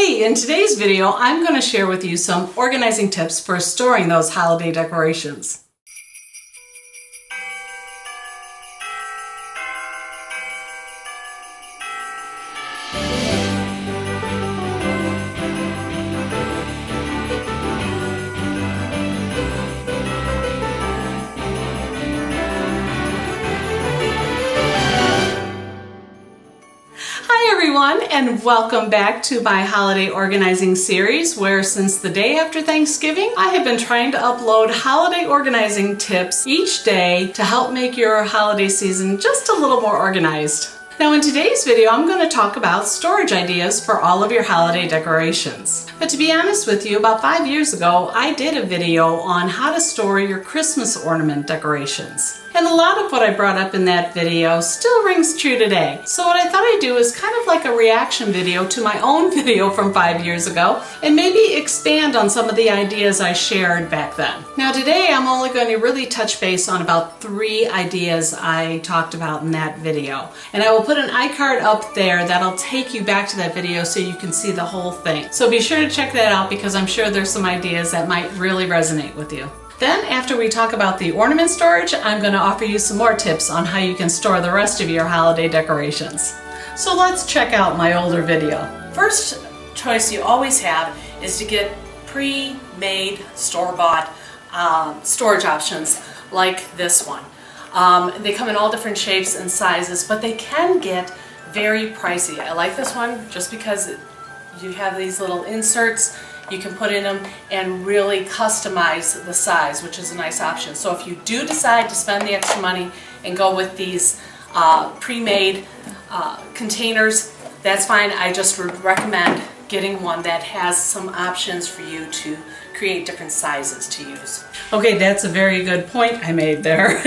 Hey, in today's video, I'm going to share with you some organizing tips for storing those holiday decorations. And welcome back to my holiday organizing series, where since the day after Thanksgiving, I have been trying to upload holiday organizing tips each day to help make your holiday season just a little more organized. Now in today's video, I'm going to talk about storage ideas for all of your holiday decorations. But to be honest with you, about 5 years ago, I did a video on how to store your Christmas ornament decorations. And a lot of what I brought up in that video still rings true today. So what I thought I'd do is kind of like a reaction video to my own video from 5 years ago and maybe expand on some of the ideas I shared back then. Now today I'm only going to really touch base on about 3 ideas I talked about in that video. And I will put an iCard up there that'll take you back to that video so you can see the whole thing. So be sure to check that out because I'm sure there's some ideas that might really resonate with you. Then, after we talk about the ornament storage, I'm going to offer you some more tips on how you can store the rest of your holiday decorations. So let's check out my older video. First choice you always have is to get pre-made, store-bought storage options like this one. They come in all different shapes and sizes, but they can get very pricey. I like this one just because you have these little inserts you can put in them and really customize the size, which is a nice option. So if you do decide to spend the extra money and go with these pre-made containers, that's fine. I just would recommend getting one that has some options for you to create different sizes to use. Okay, that's a very good point I made there.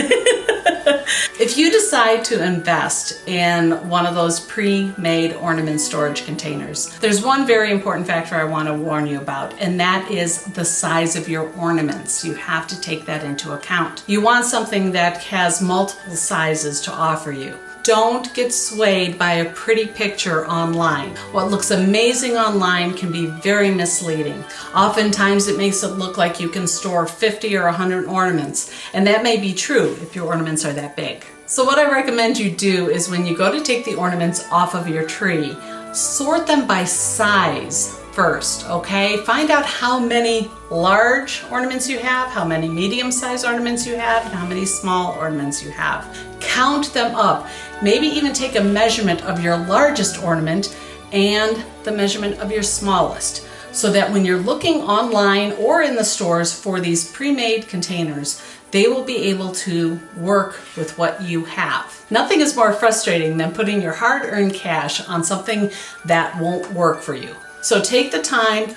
If you decide to invest in one of those pre-made ornament storage containers, there's one very important factor I want to warn you about, and that is the size of your ornaments. You have to take that into account. You want something that has multiple sizes to offer you. Don't get swayed by a pretty picture online. What looks amazing online can be very misleading. Oftentimes it makes it look like you can store 50 or 100 ornaments, and that may be true if your ornaments are that big. So what I recommend you do is when you go to take the ornaments off of your tree, sort them by size first, okay? Find out how many large ornaments you have, how many medium-sized ornaments you have, and how many small ornaments you have. Count them up. Maybe even take a measurement of your largest ornament and the measurement of your smallest, so that when you're looking online or in the stores for these pre-made containers, they will be able to work with what you have. Nothing is more frustrating than putting your hard-earned cash on something that won't work for you. So take the time,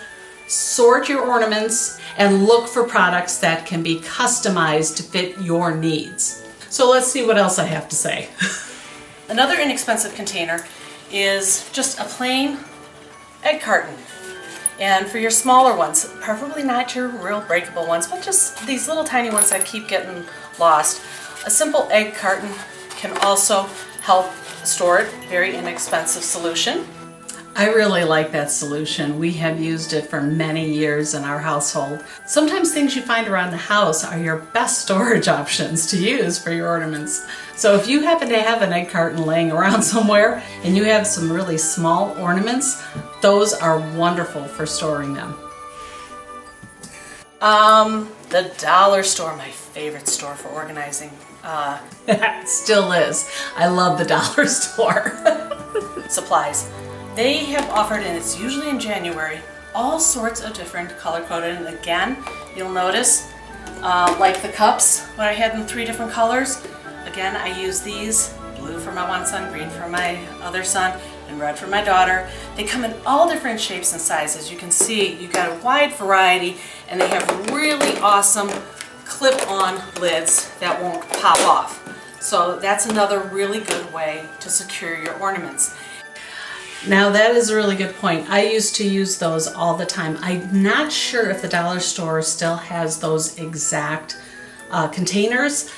sort your ornaments, and look for products that can be customized to fit your needs. So let's see what else I have to say. Another inexpensive container is just a plain egg carton. And for your smaller ones, preferably not your real breakable ones, but just these little tiny ones that keep getting lost, a simple egg carton can also help store it. Very inexpensive solution. I really like that solution. We have used it for many years in our household. Sometimes things you find around the house are your best storage options to use for your ornaments. So if you happen to have an egg carton laying around somewhere and you have some really small ornaments, those are wonderful for storing them. The dollar store, my favorite store for organizing. Still is. I love the dollar store. Supplies. They have offered, and it's usually in January, all sorts of different color-coded. And again, you'll notice, like the cups, what I had in 3 different colors. Again, I use these, blue for my one son, green for my other son, and red for my daughter. They come in all different shapes and sizes. You can see you've got a wide variety, and they have really awesome clip-on lids that won't pop off. So that's another really good way to secure your ornaments. Now that is a really good point. I used to use those all the time. I'm not sure if the dollar store still has those exact containers,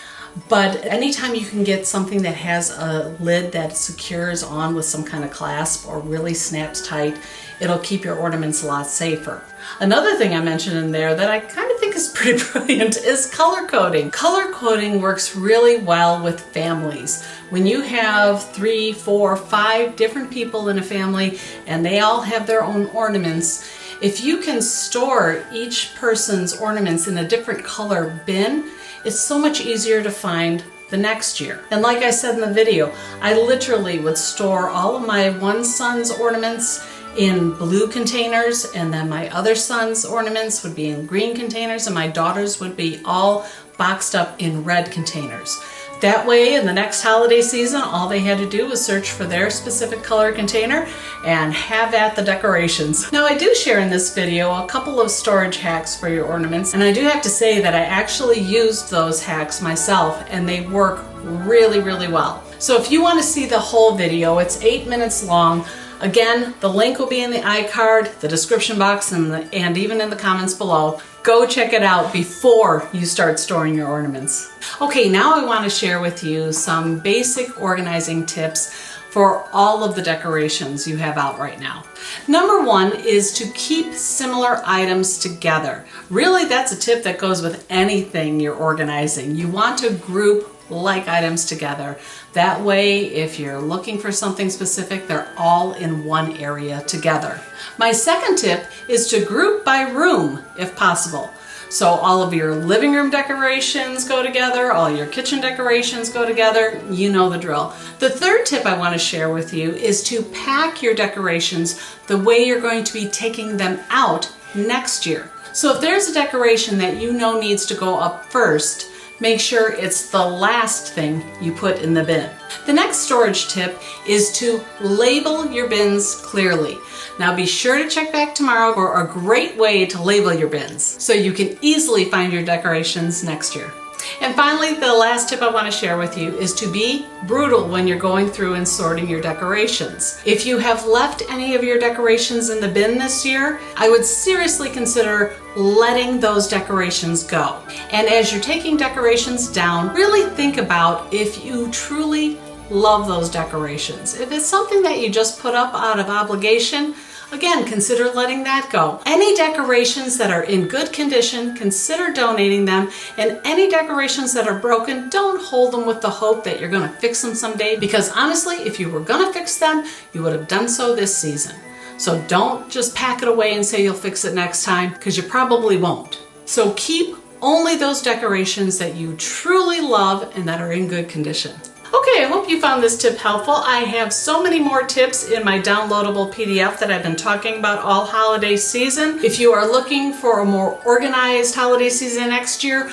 But anytime you can get something that has a lid that secures on with some kind of clasp or really snaps tight, it'll keep your ornaments a lot safer. Another thing I mentioned in there that I kind of think is pretty brilliant is color coding. Color coding works really well with families. When you have 3, 4, 5 different people in a family and they all have their own ornaments, if you can store each person's ornaments in a different color bin, it's so much easier to find the next year. And like I said in the video, I literally would store all of my one son's ornaments in blue containers, and then my other son's ornaments would be in green containers, and my daughter's would be all boxed up in red containers. That way, in the next holiday season, all they had to do was search for their specific color container and have at the decorations. Now, I do share in this video a couple of storage hacks for your ornaments, and I do have to say that I actually used those hacks myself, and they work really, really well. So if you want to see the whole video, it's 8 minutes long. Again, the link will be in the iCard, the description box, and even in the comments below. Go check it out before you start storing your ornaments. Okay, now I want to share with you some basic organizing tips for all of the decorations you have out right now. Number one is to keep similar items together. Really, that's a tip that goes with anything you're organizing. You want to group like items together. That way, if you're looking for something specific, they're all in one area together. My second tip is to group by room if possible. So all of your living room decorations go together, all your kitchen decorations go together, you know the drill. The third tip I want to share with you is to pack your decorations the way you're going to be taking them out next year. So if there's a decoration that you know needs to go up first, make sure it's the last thing you put in the bin. The next storage tip is to label your bins clearly. Now be sure to check back tomorrow for a great way to label your bins so you can easily find your decorations next year. And finally, the last tip I want to share with you is to be brutal when you're going through and sorting your decorations. If you have left any of your decorations in the bin this year, I would seriously consider letting those decorations go. And as you're taking decorations down, really think about if you truly love those decorations. If it's something that you just put up out of obligation, again, consider letting that go. Any decorations that are in good condition, consider donating them. And any decorations that are broken, don't hold them with the hope that you're going to fix them someday. Because honestly, if you were going to fix them, you would have done so this season. So don't just pack it away and say you'll fix it next time, because you probably won't. So keep only those decorations that you truly love and that are in good condition. Okay, I hope you found this tip helpful. I have so many more tips in my downloadable PDF that I've been talking about all holiday season. If you are looking for a more organized holiday season next year,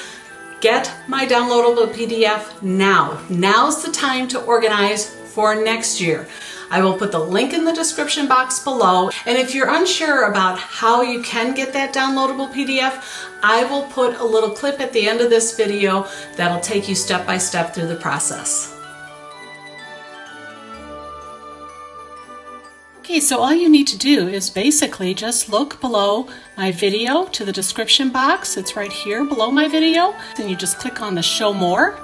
get my downloadable PDF now. Now's the time to organize for next year. I will put the link in the description box below. And if you're unsure about how you can get that downloadable PDF, I will put a little clip at the end of this video that'll take you step by step through the process. Okay, so all you need to do is basically just look below my video to the description box. It's right here below my video. Then you just click on the Show More,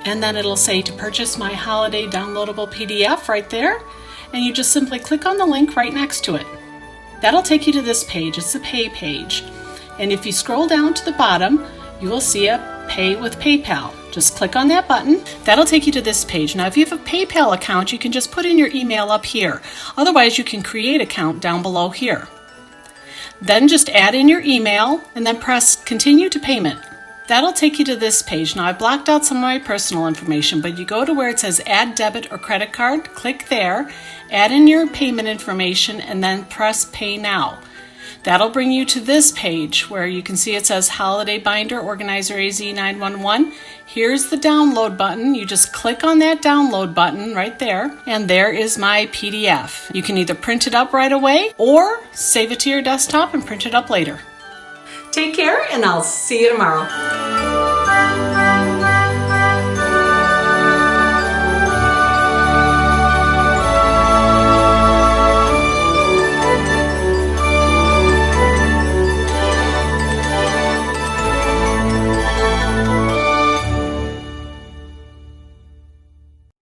and then it'll say to purchase my holiday downloadable PDF right there. And you just simply click on the link right next to it. That'll take you to this page. It's the Pay page. And if you scroll down to the bottom, you will see a Pay with PayPal. Just click on that button. That'll take you to this page. Now, if you have a PayPal account, you can just put in your email up here. Otherwise, you can create an account down below here. Then just add in your email and then press Continue to Payment. That'll take you to this page. Now, I blocked out some of my personal information, but you go to where it says Add Debit or Credit Card, click there, add in your payment information, and then press Pay Now. That'll bring you to this page where you can see it says Holiday Binder Organizer AZ911. Here's the download button. You just click on that download button right there, and there is my PDF. You can either print it up right away or save it to your desktop and print it up later. Take care, and I'll see you tomorrow.